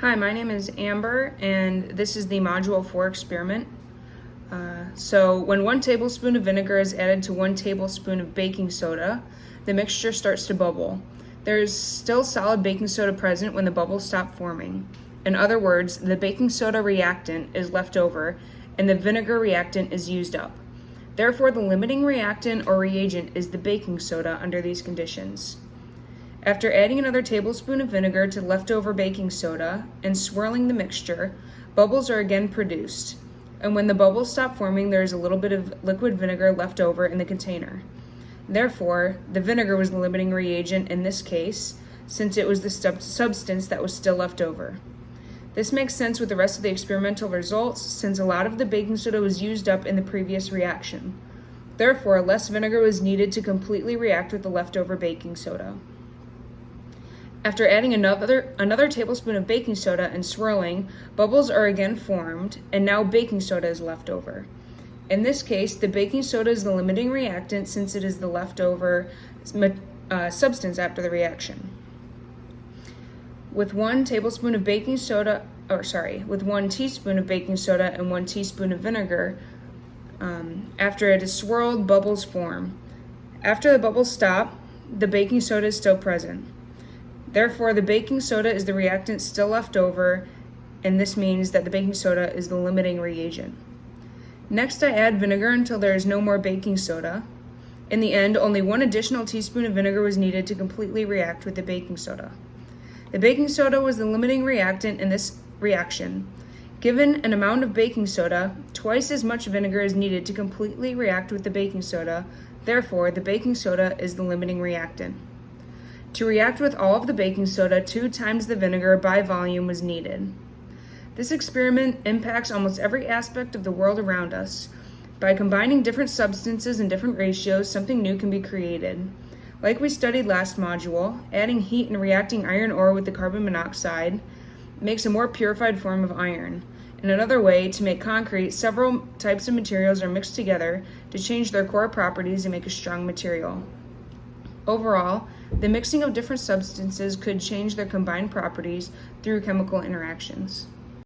Hi, my name is Amber, and this is the Module 4 experiment. So when 1 tablespoon of vinegar is added to 1 tablespoon of baking soda, the mixture starts to bubble. There is still solid baking soda present when the bubbles stop forming. In other words, the baking soda reactant is left over, and the vinegar reactant is used up. Therefore, the limiting reactant or reagent is the baking soda under these conditions. After adding another tablespoon of vinegar to leftover baking soda and swirling the mixture, bubbles are again produced. And when the bubbles stop forming, there is a little bit of liquid vinegar left over in the container. Therefore, the vinegar was the limiting reagent in this case, since it was the substance that was still left over. This makes sense with the rest of the experimental results, since a lot of the baking soda was used up in the previous reaction. Therefore, less vinegar was needed to completely react with the leftover baking soda. After adding another tablespoon of baking soda and swirling, bubbles are again formed, and now baking soda is left over. In this case, the baking soda is the limiting reactant since it is the leftover substance after the reaction. With 1 teaspoon of baking soda and 1 teaspoon of vinegar, after it is swirled, bubbles form. After the bubbles stop, the baking soda is still present. Therefore, the baking soda is the reactant still left over, and this means that the baking soda is the limiting reagent. Next, I add vinegar until there is no more baking soda. In the end, only 1 additional teaspoon of vinegar was needed to completely react with the baking soda. The baking soda was the limiting reactant in this reaction. Given an amount of baking soda, twice as much vinegar is needed to completely react with the baking soda. Therefore, the baking soda is the limiting reactant. To react with all of the baking soda, 2 times the vinegar by volume was needed. This experiment impacts almost every aspect of the world around us. By combining different substances in different ratios, something new can be created. Like we studied last module, adding heat and reacting iron ore with the carbon monoxide makes a more purified form of iron. In another way, to make concrete, several types of materials are mixed together to change their core properties and make a strong material. Overall, the mixing of different substances could change their combined properties through chemical interactions.